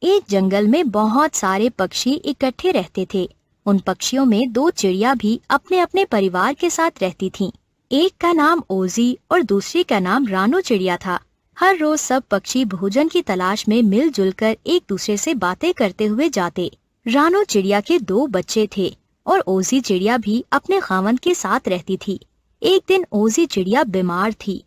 ایک جنگل میں بہت سارے پکشی اکٹھے رہتے تھے۔ ان پکشیوں میں 2 چڑیا بھی اپنے اپنے پریوار کے ساتھ رہتی تھیں۔ ایک کا نام اوزی اور دوسری کا نام رانو چڑیا تھا۔ ہر روز سب پکشی بھوجن کی تلاش میں مل جل کر ایک دوسرے سے باتیں کرتے ہوئے جاتے۔ رانو چڑیا کے 2 بچے تھے اور اوزی چڑیا بھی اپنے خاوند کے ساتھ رہتی تھی۔ ایک دن اوزی چڑیا بیمار تھی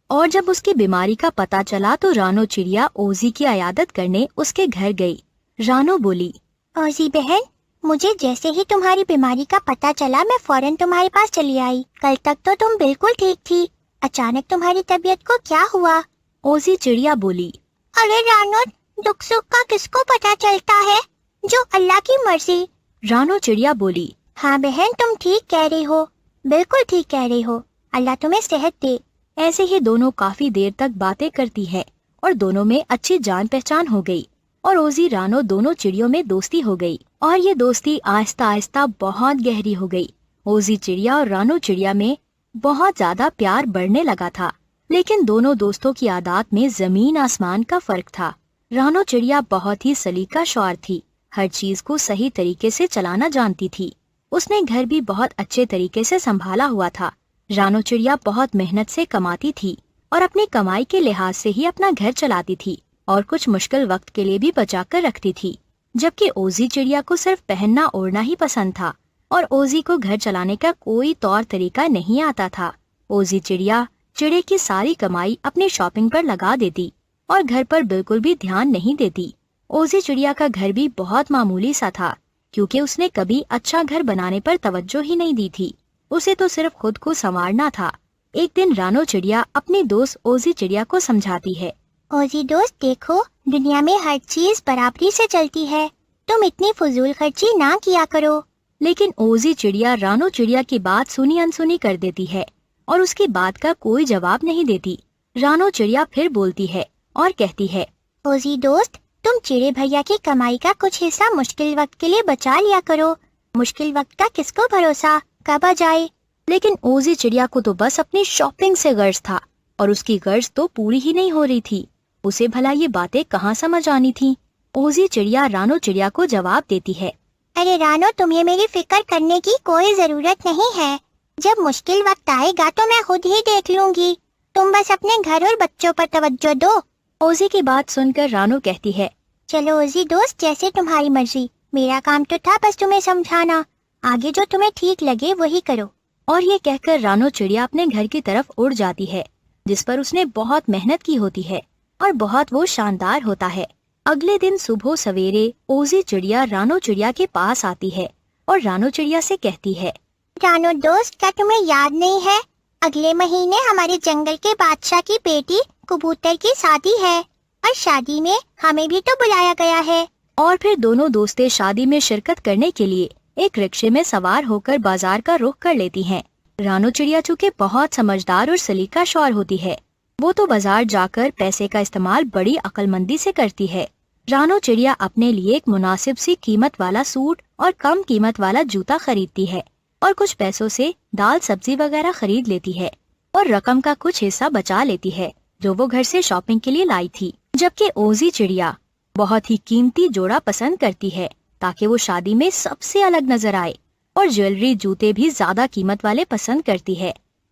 اور جب اس کی بیماری کا پتہ چلا تو رانو چڑیا اوزی کی عیادت کرنے اس کے گھر گئی۔ رانو بولی، اوزی بہن، مجھے جیسے ہی تمہاری بیماری کا پتہ چلا میں فوراً تمہارے پاس چلی آئی۔ کل تک تو تم بالکل ٹھیک تھی، اچانک تمہاری طبیعت کو کیا ہوا؟ اوزی چڑیا بولی، ارے رانو، دکھ سکھ کا کس کو پتہ چلتا ہے؟ جو اللہ کی مرضی۔ رانو چڑیا بولی، ہاں بہن، تم ٹھیک کہہ رہی ہو، بالکل ٹھیک کہہ رہی ہو، اللہ تمہیں صحت دے۔ ایسے ہی دونوں کافی دیر تک باتیں کرتی ہے اور دونوں میں اچھی جان پہچان ہو گئی اور اوزی رانو دونوں چڑیوں میں دوستی ہو گئی اور یہ دوستی آہستہ آہستہ بہت گہری ہو گئی۔ اوزی چڑیا اور رانو چڑیا میں بہت زیادہ پیار بڑھنے لگا تھا، لیکن دونوں دوستوں کی عادات میں زمین آسمان کا فرق تھا۔ رانو چڑیا بہت ہی سلیقہ شعار تھی، ہر چیز کو صحیح طریقے سے چلانا جانتی تھی۔ اس نے گھر بھی بہت اچھے طریقے سے سنبھالا ہوا تھا۔ رانو چڑیا بہت محنت سے کماتی تھی اور اپنی کمائی کے لحاظ سے ہی اپنا گھر چلاتی تھی اور کچھ مشکل وقت کے لیے بھی بچا کر رکھتی تھی، جبکہ اوزی چڑیا کو صرف پہننا اوڑھنا ہی پسند تھا اور اوزی کو گھر چلانے کا کوئی طور طریقہ نہیں آتا تھا۔ اوزی چڑیا چڑے کی ساری کمائی اپنی شاپنگ پر لگا دیتی اور گھر پر بالکل بھی دھیان نہیں دیتی۔ اوزی چڑیا کا گھر بھی بہت معمولی سا تھا کیونکہ اس نے کبھی اچھا گھر بنانے پر توجہ ہی نہیں دی تھی، اسے تو صرف خود کو سنوارنا تھا۔ ایک دن رانو چڑیا اپنی دوست اوزی چڑیا کو سمجھاتی ہے، اوزی دوست دیکھو، دنیا میں ہر چیز برابری سے چلتی ہے، تم اتنی فضول خرچی نہ کیا کرو۔ لیکن اوزی چڑیا رانو چڑیا کی بات سنی انسنی کر دیتی ہے اور اس کی بات کا کوئی جواب نہیں دیتی۔ رانو چڑیا پھر بولتی ہے اور کہتی ہے، اوزی دوست، تم چڑے بھیا کی کمائی کا کچھ حصہ مشکل وقت کے لیے بچا لیا کرو، مشکل وقت کا کس کو بھروسہ، کب آ جائے۔ لیکن اوزی چڑیا کو تو بس اپنی شاپنگ سے غرض تھا اور اس کی غرض تو پوری ہی نہیں ہو رہی تھی، اسے بھلا یہ باتیں کہاں سمجھ آنی تھی۔ اوزی چڑیا رانو چڑیا کو جواب دیتی ہے، ارے رانو، تمہیں میری فکر کرنے کی کوئی ضرورت نہیں ہے، جب مشکل وقت آئے گا تو میں خود ہی دیکھ لوں گی، تم بس اپنے گھر اور بچوں پر توجہ دو۔ اوزی کی بات سن کر رانو کہتی ہے، چلو اوزی دوست، جیسے تمہاری مرضی، میرا کام تو تھا بس تمہیں سمجھانا، آگے جو تمہیں ٹھیک لگے وہی کرو۔ اور یہ کہہ کر رانو چڑیا اپنے گھر کی طرف اڑ جاتی ہے جس پر اس نے بہت محنت کی ہوتی ہے اور بہت وہ شاندار ہوتا ہے۔ اگلے دن صبح سویرے اوزی چڑیا رانو چڑیا کے پاس آتی ہے اور رانو چڑیا سے کہتی ہے، رانو دوست، کیا تمہیں یاد نہیں ہے اگلے مہینے ہمارے جنگل کے بادشاہ کی بیٹی کبوتر کی شادی ہے، اور شادی میں ہمیں بھی تو بلایا گیا ہے۔ اور پھر دونوں دوستیں شادی میں شرکت کرنے کے لیے ایک رکشے میں سوار ہو کر بازار کا رخ کر لیتی ہیں۔ رانو چڑیا چونکہ بہت سمجھدار اور سلیقہ شعار ہوتی ہے، وہ تو بازار جا کر پیسے کا استعمال بڑی عقل مندی سے کرتی ہے۔ رانو چڑیا اپنے لیے ایک مناسب سی قیمت والا سوٹ اور کم قیمت والا جوتا خریدتی ہے اور کچھ پیسوں سے دال سبزی وغیرہ خرید لیتی ہے اور رقم کا کچھ حصہ بچا لیتی ہے جو وہ گھر سے شاپنگ کے لیے لائی تھی، جبکہ اوزی چڑیا بہت ہی قیمتی جوڑا پسند کرتی ہے تاکہ وہ شادی میں سب سے الگ نظر آئے، اور جیولری جوتے بھی زیادہ قیمت والے پسند کرتی ہے۔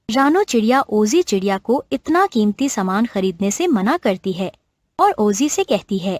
رانو چڑیا اوزی چڑیا کو اتنا قیمتی سامان خریدنے سے منع کرتی ہے اور اوزی سے کہتی ہے،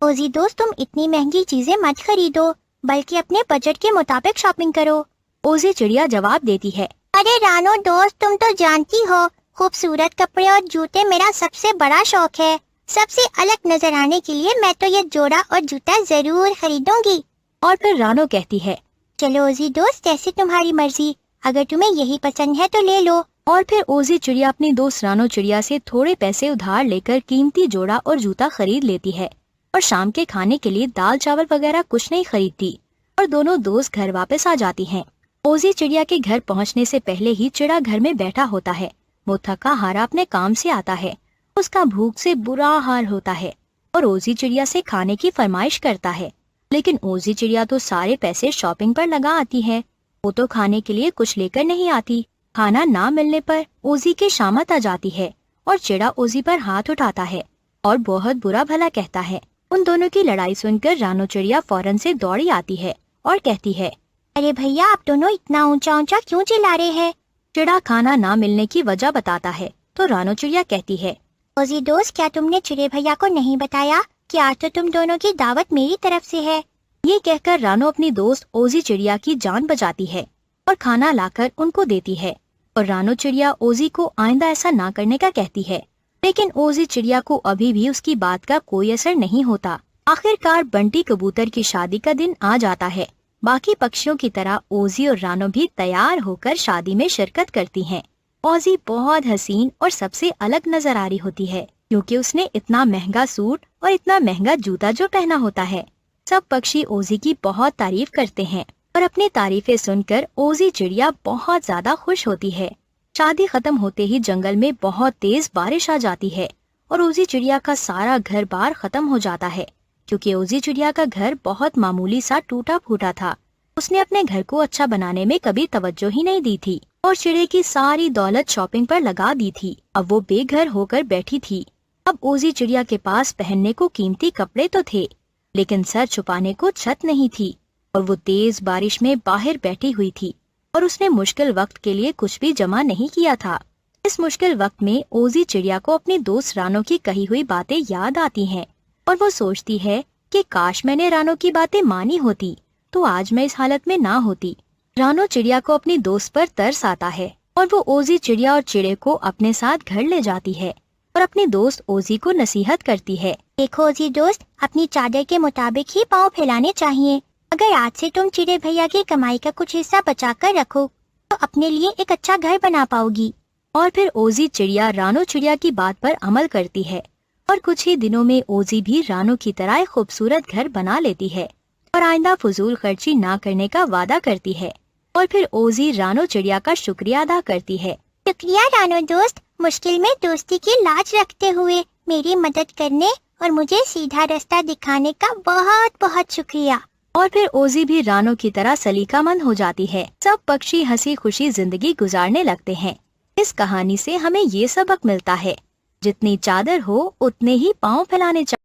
اوزی دوست، تم اتنی مہنگی چیزیں مت خریدو، بلکہ اپنے بجٹ کے مطابق شاپنگ کرو۔ اوزی چڑیا جواب دیتی ہے، ارے رانو دوست، تم تو جانتی ہو خوبصورت کپڑے اور جوتے میرا سب سے بڑا شوق ہے، سب سے الگ نظر آنے کے لیے میں تو یہ جوڑا اور جوتا ضرور خریدوں گی۔ اور پھر رانو کہتی ہے، چلو اوزی دوست، جیسے تمہاری مرضی، اگر تمہیں یہی پسند ہے تو لے لو۔ اور پھر اوزی چڑیا اپنی دوست رانو چڑیا سے تھوڑے پیسے ادھار لے کر قیمتی جوڑا اور جوتا خرید لیتی ہے اور شام کے کھانے کے لیے دال چاول وغیرہ کچھ نہیں خریدتی اور دونوں دوست گھر واپس آ جاتی ہیں۔ اوزی چڑیا کے گھر پہنچنے سے پہلے ہی چڑا گھر میں بیٹھا ہوتا ہے، وہ تھکا ہارا اپنے کام سے آتا ہے، اس کا بھوک سے برا حال ہوتا ہے اور اوزی چڑیا سے کھانے کی فرمائش کرتا ہے، لیکن اوزی چڑیا تو سارے پیسے شاپنگ پر لگا آتی ہے، وہ تو کھانے کے لیے کچھ لے کر نہیں آتی۔ کھانا نہ ملنے پر اوزی کی شامت آ جاتی ہے اور چڑا اوزی پر ہاتھ اٹھاتا ہے اور بہت برا بھلا کہتا ہے، ان دونوں کی لڑائی سن کر رانو چڑیا فوراً سے دوڑی آتی ہے اور کہتی ہے، ارے بھیا، آپ دونوں اتنا اونچا اونچا کیوں چلا رہے ہیں؟ چڑا کھانا نہ ملنے کی وجہ بتاتا ہے تو رانو چڑیا کہتی ہے، اوزی دوست، کیا تم نے چڑے بھیا کو نہیں بتایا کہ آج تو تم دونوں کی دعوت میری طرف سے ہے؟ یہ کہہ کر رانو اپنی دوست اوزی چڑیا کی جان بچاتی ہے اور کھانا لا کر ان کو دیتی ہے، اور رانو چڑیا اوزی کو آئندہ ایسا نہ کرنے کا کہتی ہے، لیکن اوزی چڑیا کو ابھی بھی اس کی بات کا کوئی اثر نہیں ہوتا۔ آخر کار بنٹی کبوتر کی شادی کا دن آ جاتا ہے۔ باقی پکشیوں کی طرح اوزی اور رانو بھی تیار ہو کر شادی میں شرکت کرتی ہیں۔ اوزی بہت حسین اور سب سے الگ نظر آ رہی ہوتی ہے کیونکہ اس نے اتنا مہنگا سوٹ اور اتنا مہنگا جوتا جو پہنا ہوتا ہے۔ سب پکشی اوزی کی بہت تعریف کرتے ہیں اور اپنی تعریفیں سن کر اوزی چڑیا بہت زیادہ خوش ہوتی ہے۔ شادی ختم ہوتے ہی جنگل میں بہت تیز بارش آ جاتی ہے اور اوزی چڑیا کا سارا گھر بار ختم ہو جاتا ہے کیونکہ اوزی چڑیا کا گھر بہت معمولی سا ٹوٹا پھوٹا تھا۔ اس نے اپنے گھر کو اچھا بنانے میں کبھی توجہ ہی نہیں دی تھی اور چڑے کی ساری دولت شاپنگ پر لگا دی تھی۔ اب وہ بے گھر ہو کر بیٹھی تھی۔ اب اوزی چڑیا کے پاس پہننے کو قیمتی کپڑے تو تھے لیکن سر چھپانے کو چھت نہیں تھی، اور وہ تیز بارش میں باہر بیٹھی ہوئی تھی اور اس نے مشکل وقت کے لیے کچھ بھی جمع نہیں کیا تھا۔ اس مشکل وقت میں اوزی چڑیا کو اپنی دوست رانو کی کہی ہوئی باتیں یاد آتی ہیں اور وہ سوچتی ہے کہ کاش میں نے رانو کی باتیں مانی ہوتی تو آج میں اس حالت میں نہ ہوتی۔ رانو چڑیا کو اپنی دوست پر ترس آتا ہے اور وہ اوزی چڑیا اور چڑے کو اپنے ساتھ گھر لے جاتی ہے اور اپنی دوست اوزی کو نصیحت کرتی ہے، دیکھو اوزی دوست، اپنی چادر کے مطابق ہی پاؤں پھیلانے چاہیے۔ اگر آج سے تم چڑے بھیا کی کمائی کا کچھ حصہ بچا کر رکھو تو اپنے لیے ایک اچھا گھر بنا پاؤ گی۔ اور پھر اوزی چڑیا رانو چڑیا کی بات پر عمل کرتی ہے اور کچھ ہی دنوں میں اوزی بھی رانو کی طرح ایک خوبصورت گھر بنا لیتی ہے اور آئندہ فضول خرچی نہ کرنے کا وعدہ کرتی ہے۔ اور پھر اوزی رانو چڑیا کا شکریہ ادا کرتی ہے۔ شکریہ رانو دوست، مشکل میں دوستی کی لاج رکھتے ہوئے میری مدد کرنے اور مجھے سیدھا رستہ دکھانے کا بہت بہت شکریہ۔ اور پھر اوزی بھی رانو کی طرح سلیقہ مند ہو جاتی ہے۔ سب پکشی ہنسی خوشی زندگی گزارنے لگتے ہیں۔ اس کہانی سے ہمیں یہ سبق ملتا ہے، جتنی چادر ہو اتنے ہی پاؤں پھیلانے چاہیے۔